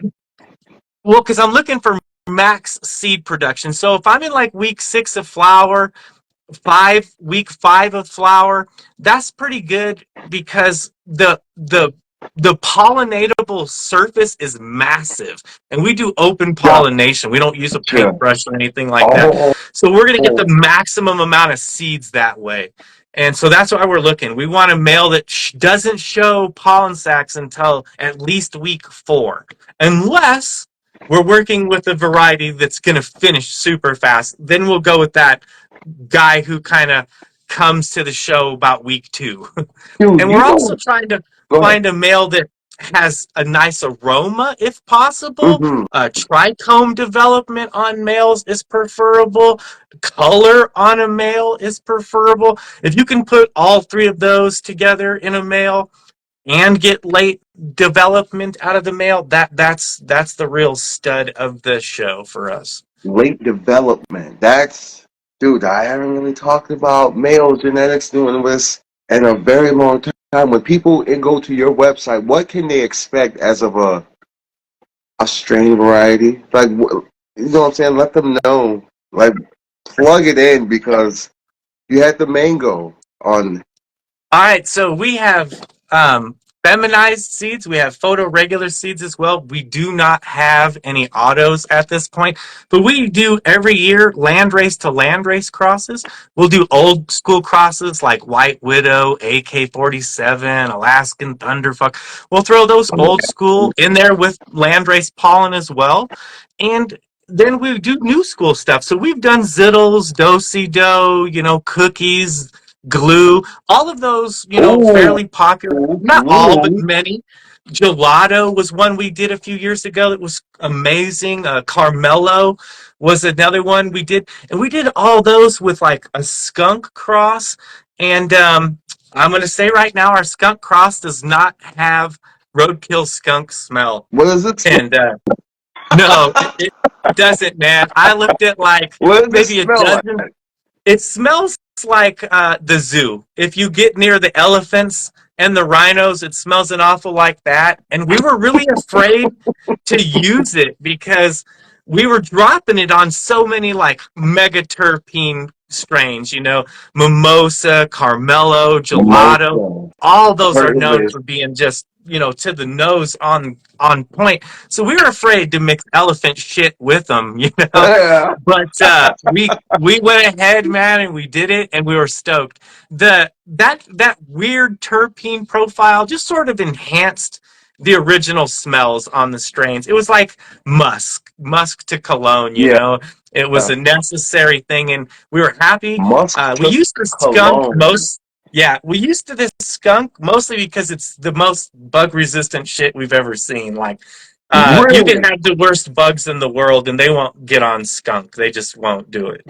because I'm looking for max seed production. So if I'm in like week 6 of flower, week 5 of flower, that's pretty good because the pollinatable surface is massive, and we do open pollination. We don't use a Gotcha. paintbrush or anything like that, Oh, so we're going to get the maximum amount of seeds that way. And so that's why we're looking. We want a male that doesn't show pollen sacs until at least week 4, unless we're working with a variety that's going to finish super fast. Then we'll go with that guy who kind of comes to the show about week 2. dude, And you we're know. also trying to Go ahead. find a male that has a nice aroma if possible. Mm-hmm. Trichome development on males is preferable. Color on a male is preferable. If you can put all 3 of those together in a male and get late development out of the male, that's the real stud of the show for us. Late development. That's, dude, I haven't really talked about male genetics doing this in a very long time. When people go to your website, what can they expect as of a strain variety? Like, you know what I'm saying? Let them know. Like, plug it in because you had the mango on. All right, so we have feminized seeds. We have photoregular seeds as well. We do not have any autos at this point, but we do every year landrace to landrace crosses. We'll do old school crosses like White Widow, AK-47, Alaskan Thunderfuck. We'll throw those old school in there with landrace pollen as well. And then we do new school stuff. So we've done zittles, do-si-do, cookies, glue, all of those, Ooh, fairly popular. Not all, but ooh. many. Gelato was one we did a few years ago that was amazing. Carmelo was another one we did. And we did all those with like a skunk cross. And I'm going to say right now, our skunk cross does not have roadkill skunk smell. What does it smell? And no, it doesn't, man. I looked at like What does it maybe a smell like? dozen. It smells like the zoo. If you get near the elephants and the rhinos, it smells an awful like that. And we were really afraid to use it because we were dropping it on so many like megaterpene strains, mimosa, carmelo, gelato. Mimosa. All those are Heard of known this. for being just, to the nose on point. So we were afraid to mix elephant shit with them, Yeah. But we went ahead, man, and we did it, and we were stoked. That weird terpene profile just sort of enhanced the original smells on the strains. It was like musk to cologne. Yeah. It was a necessary thing, and we were happy. Musk We to used to skunk cologne. most. Yeah, we used to this skunk mostly because it's the most bug resistant shit we've ever seen. Like, you can Really? have the worst bugs in the world, and they won't get on skunk. They just won't do it.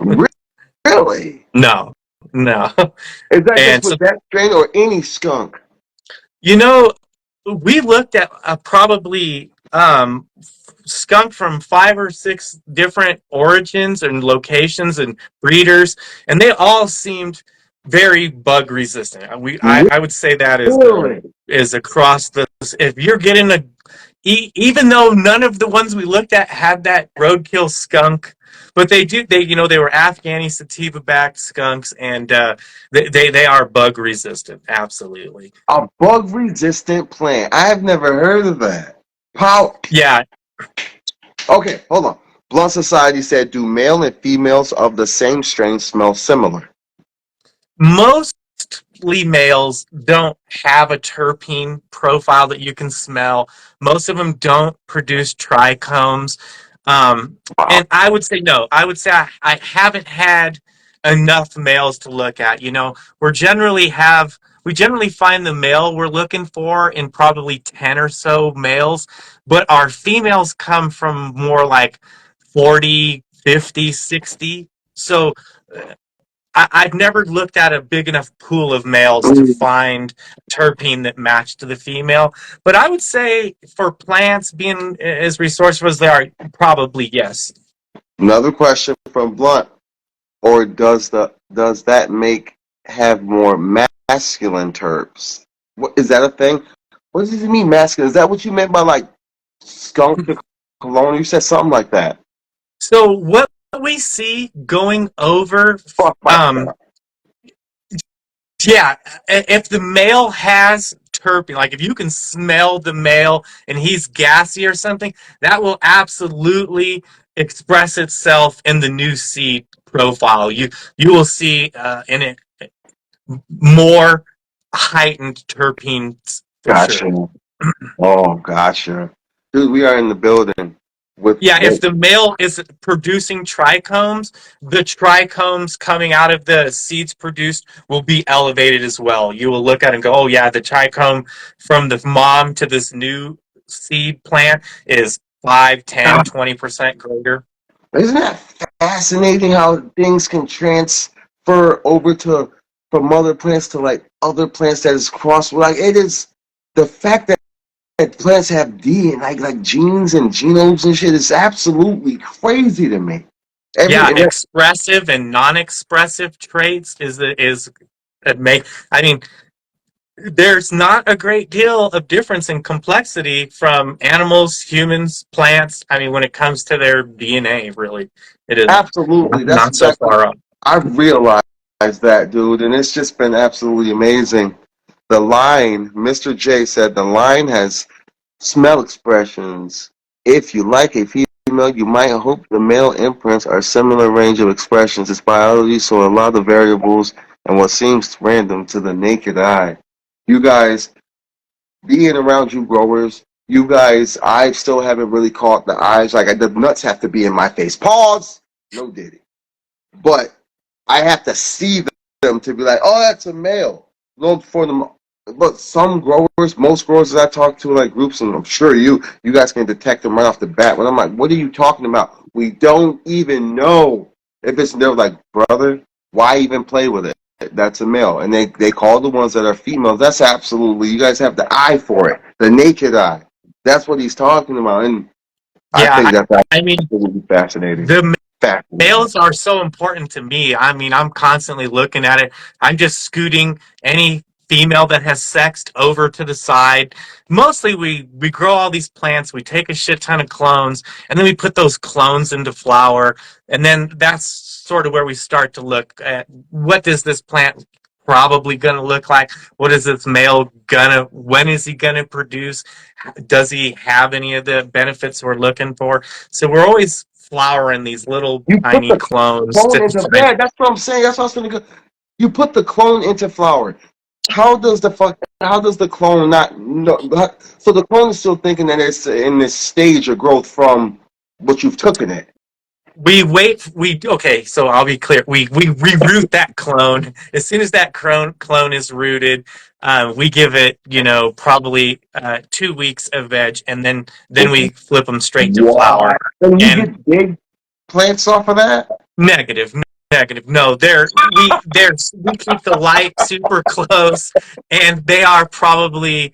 Really? No, no. Is that just And so, with that strain or any skunk? you know, we looked at probably skunk from 5 or 6 different origins and locations and breeders, and they all seemed very bug resistant. I would say that Really? is across the. If you're getting even though none of the ones we looked at had that roadkill skunk, but they were Afghani sativa backed skunks, and they are bug resistant, absolutely. A bug resistant plant. I have never heard of that. How? Yeah. Okay, hold on. Blunt Society said, do male and females of the same strain smell similar? Mostly males don't have a terpene profile that you can smell. Most of them don't produce trichomes. Wow. And I would say no. I would say I haven't had enough males to look at. We generally find the male we're looking for in probably 10 or so males, but our females come from more like 40, 50, 60. So I've never looked at a big enough pool of males to find terpene that matched the female. But I would say for plants being as resourceful as they are, probably yes. Another question from Blunt. Or does that make have more masculine terps? What is that a thing? What does it mean masculine? Is that what you meant by like skunk to cologne? You said something like that. So what we see going over, Fuck my um, yeah, if the male has terpene, like if you can smell the male and he's gassy or something, that will absolutely express itself in the new seed profile. You will see in it more heightened terpenes for sure. gotcha. Oh, gotcha. Dude, we are in the building with Yeah, if the male is producing trichomes, the trichomes coming out of the seeds produced will be elevated as well. You will look at it and go, oh, yeah, the trichome from the mom to this new seed plant is 5, 10, 20% greater. Isn't that fascinating how things can transfer over to from mother plants to like other plants that is crossed? Like it is the fact that plants have D and like genes and genomes and shit is absolutely crazy to me. Yeah, And expressive and non-expressive traits is make. I mean, there's not a great deal of difference in complexity from animals, humans, plants. I mean, when it comes to their DNA, really, it isn't. absolutely, that's Not so exactly far up. I've realized that, dude, and it's just been absolutely amazing. The line, Mr. J said, the line has smell expressions. If you like a female, you might hope the male imprints are similar range of expressions. It's biology, so a lot of variables and what seems random to the naked eye. You guys, being around you growers, you guys, I still haven't really caught the eyes. Like the nuts have to be in my face. Pause. No diddy. But I have to see them to be like, oh, that's a male. Look for them. But some growers, most growers that I talk to, like groups, and I'm sure you guys can detect them right off the bat. When I'm like, what are you talking about? We don't even know if it's. They're like, brother, why even play with it? That's a male, and they call the ones that are females. That's absolutely. You guys have the eye for it, the naked eye. That's what he's talking about, and I Yeah, think that's I mean, absolutely fascinating. the Fascinating. males are so important to me. I mean, I'm constantly looking at it. I'm just scooting any female that has sexed over to the side. Mostly we grow all these plants, we take a shit ton of clones, and then we put those clones into flower, and then that's sort of where we start to look at what does this plant probably going to look like? What is this male gonna, when is he going to produce? Does he have any of the benefits we're looking for? So we're always flowering these little You put tiny the clones clone to into find. yeah, that's what I'm saying. That's what I was gonna go. You put the clone into flower. How does the fuck? How does the clone not? No, so the clone is still thinking that it's in this stage of growth from what you've taken it. We wait. We okay. So I'll be clear. We reroot that clone as soon as that clone is rooted. We give it, probably 2 weeks of veg, and then we flip them straight to Wow. flower. And you And get big plants off of that? negative, negative. No, we keep the light super close, and they are probably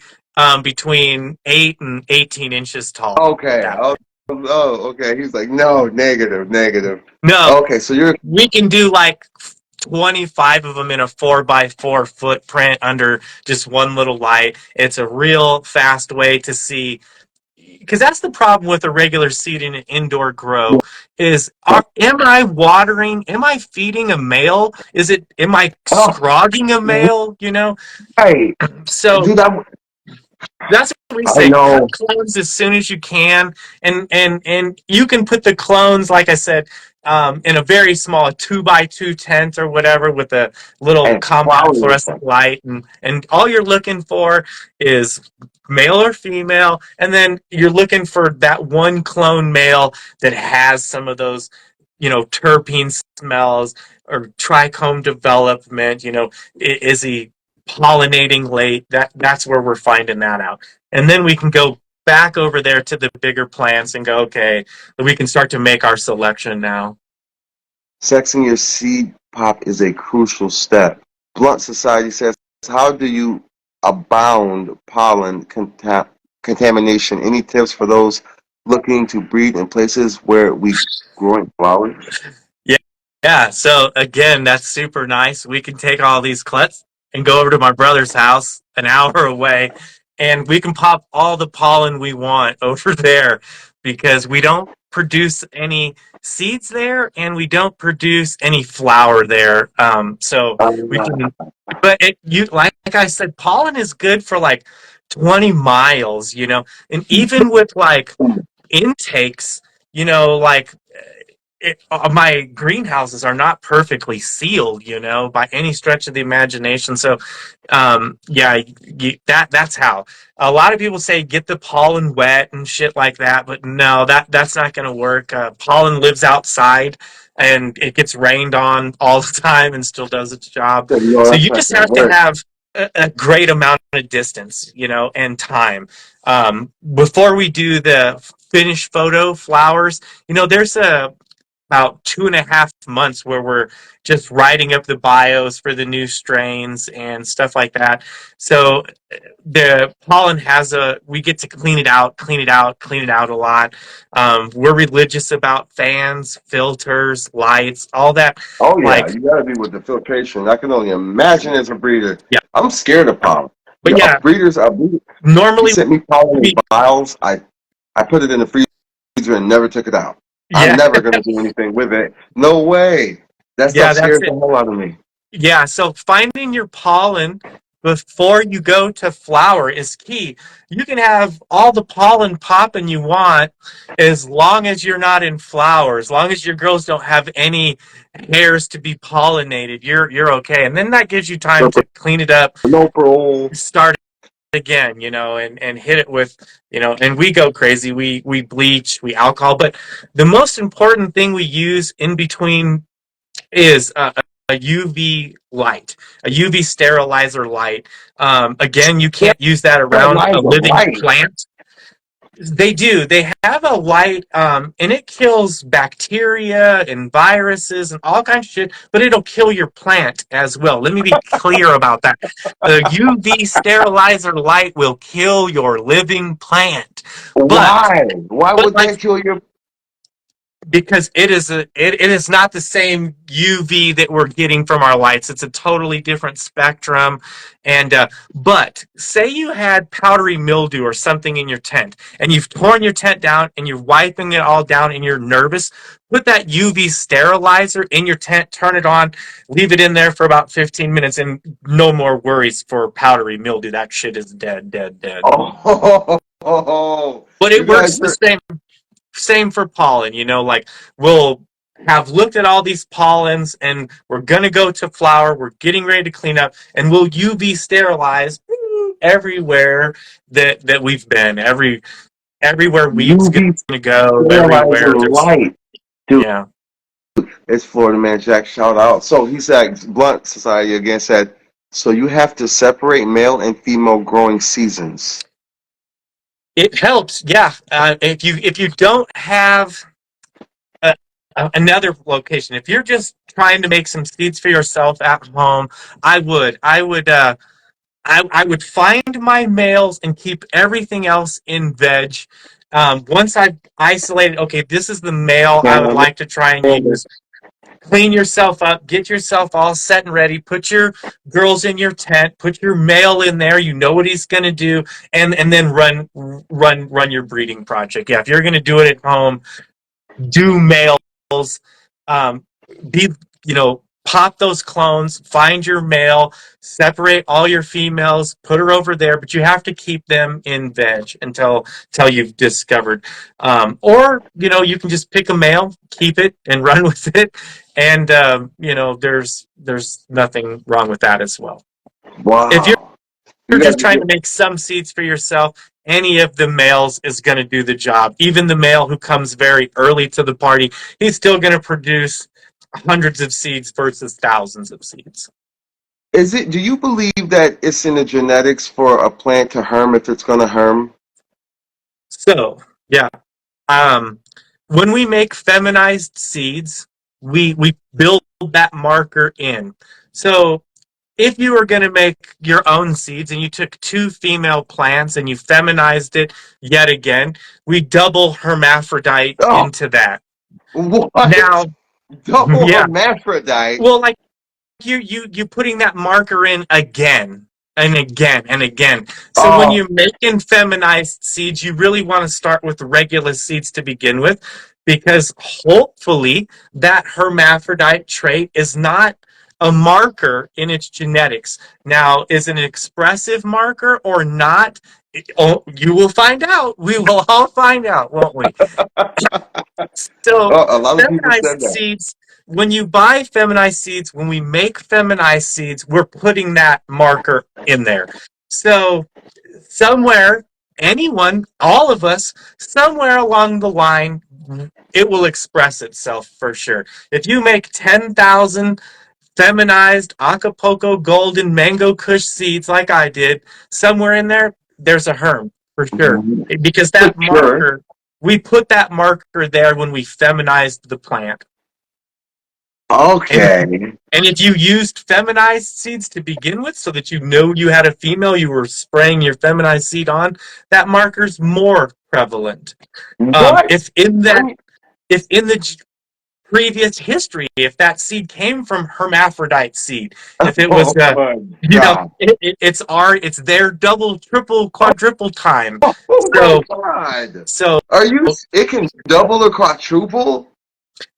between 8 and 18 inches tall at Okay. that Oh, point. okay. He's like, no, negative, negative. No, Okay, so you're we can do like 25 of them in a 4x4 footprint under just one little light. It's a real fast way to see, because that's the problem with a regular seed in an indoor grow is am I watering, am I feeding a male, am I oh, scrogging a male, right, so dude. that's what we I say. Cut know. clones as soon as you can, and you can put the clones, like I said, in a very small 2x2 tent or whatever with a little And compact flowering. fluorescent light, and all you're looking for is male or female, and then you're looking for that one clone male that has some of those, terpene smells or trichome development. Is he pollinating late? That's where we're finding that out, and then we can go back over there to the bigger plants and go, okay, we can start to make our selection now. Sexing your seed pop is a crucial step. Blunt Society says, how do you abound pollen contamination? Any tips for those looking to breed in places where we growing flowers? Yeah, yeah. So again, that's super nice. We can take all these cluts and go over to my brother's house an hour away, and we can pop all the pollen we want over there because we don't produce any seeds there and we don't produce any flower there. So we can, but you like I said, pollen is good for like 20 miles, and even with like intakes, like my greenhouses are not perfectly sealed, by any stretch of the imagination. So, yeah, that's how. A lot of people say get the pollen wet and shit like that, but no, that's not going to work. Pollen lives outside, and it gets rained on all the time and still does its job. No, So that's you not just gonna have to work. have a great amount of distance, and time. Before we do the finished photo flowers, there's about 2.5 months where we're just writing up the bios for the new strains and stuff like that. So the pollen we get to clean it out, clean it out, clean it out a lot. We're religious about fans, filters, lights, all that. Oh yeah, Like, you gotta be with the filtration. I can only imagine as a breeder. yeah, I'm scared of pollen. but Yeah, yeah, a breeder, he normally sent me pollen in we, vials. I put it in the freezer and never took it out. I'm yeah, never gonna do anything with it. No way. That stuff yeah, that's scares it. the hell out of me. Yeah, so finding your pollen before you go to flower is key. You can have all the pollen popping you want as long as you're not in flower, as long as your girls don't have any hairs to be pollinated, you're okay. And then that gives you time But to clean it up, no parole. start again, and hit it with, and we go crazy. We bleach, we alcohol, but the most important thing we use in between is a UV light, a UV sterilizer light. Again, you can't use that around a Sterilizer living light. plant. They do. They have a light, and it kills bacteria and viruses and all kinds of shit, but it'll kill your plant as well. Let me be clear about that. The UV sterilizer light will kill your living plant. But, Why? Why but would like that kill your? because it is not the same UV that we're getting from our lights. It's a totally different spectrum. And but say you had powdery mildew or something in your tent, and you've torn your tent down, and you're wiping it all down, and you're nervous. Put that UV sterilizer in your tent, turn it on, leave it in there for about 15 minutes, and no more worries for powdery mildew. That shit is dead, dead, dead. Oh, But you it guys works the are. same for pollen, like we'll have looked at all these pollens and we're going to go to flower, we're getting ready to clean up, and we'll UV sterilize everywhere that we've been, everywhere weeds going UV to go, sterilizer everywhere there's, light. Dude, yeah. it's Florida Man Jack. Shout out. So he said, Blunt Society again said, so you have to separate male and female growing seasons. It helps, yeah. If you don't have a, another location, if you're just trying to make some seeds for yourself at home, I would find my males and keep everything else in veg. Once I've isolated, okay, this is the male I would like to try and use. Clean yourself up, get yourself all set and ready. Put your girls in your tent. Put your male in there. You know what he's going to do, and then run your breeding project. Yeah, if you're going to do it at home, do males, um, be pop those clones, find your male, separate all your females, put her over there, but you have to keep them in veg until you've discovered, or you can just pick a male, keep it and run with it, and there's nothing wrong with that as well. If you're Wow. You you're got just to trying get. to make some seeds for yourself, any of the males is going to do the job. Even the male who comes very early to the party, he's still going to produce hundreds of seeds versus thousands of seeds. Is it? Do you believe that it's in the genetics for a plant to herm if it's going to herm? So, yeah, um, when we make feminized seeds, we build that marker in. So if you were going to make your own seeds and you took two female plants and you feminized it yet again, we double hermaphrodite Oh, into that. what? Now, Double yeah, hermaphrodite? well, like you putting that marker in again and again and again. So when Oh, you're making feminized seeds, you really want to start with regular seeds to begin with, because hopefully that hermaphrodite trait is not a marker in its genetics. Now, is it an expressive marker or not? Oh, you will find out. We will all find out, won't we? So oh, a lot of people feminized said that. seeds, when you buy feminized seeds, when we make feminized seeds, we're putting that marker in there. So somewhere, anyone, all of us, somewhere along the line, it will express itself for sure. If you make 10,000 feminized Acapulco golden mango kush seeds like I did, somewhere in there, there's a herm for sure. Mhm. Because For that sure. marker, we put that marker there when we feminized the plant. And Okay. and if you used feminized seeds to begin with, so that you know you had a female, you were spraying your feminized seed on, that marker's more prevalent. What? If in Are that, you- if in the previous history, if that seed came from hermaphrodite seed, if it was Oh my you know, God. it's their double, triple, quadruple time. Oh my So God. so Are you, it can double or quadruple?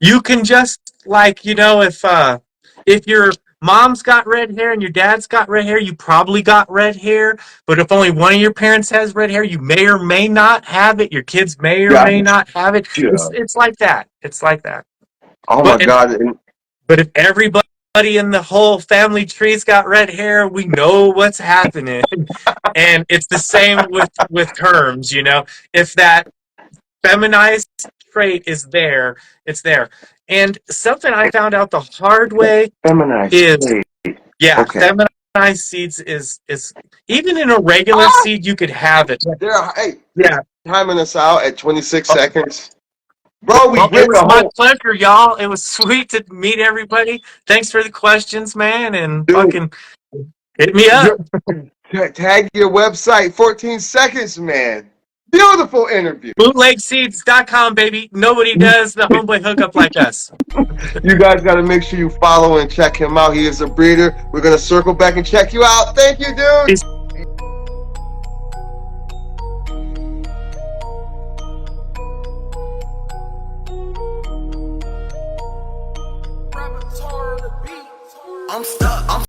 you can just, like, if your mom's got red hair and your dad's got red hair, you probably got red hair. But if only one of your parents has red hair, you may or may not have it. Your kids may or may Gotcha. not have it. It's like that. It's like that. Oh my But if God. And but if everybody in the whole family tree's got red hair, we know what's happening. And it's the same with terms. If that feminized trait is there, it's there. And something I found out the hard way feminized is, trait. yeah, Okay. feminized seeds is even in a regular Ah, seed you could have it. hey, it's Yeah. timing us out at 26 seconds. Bro, we Well, it hit was the my whole, pleasure, y'all. It was sweet to meet everybody. Thanks for the questions, man, and dude. fucking hit me up. Tag your website, 14 seconds, man. Beautiful interview. Bootlegseeds.com, baby. Nobody does the homeboy hookup like us. You guys got to make sure you follow and check him out. He is a breeder. We're going to circle back and check you out. Thank you, dude. Peace. I'm stuck.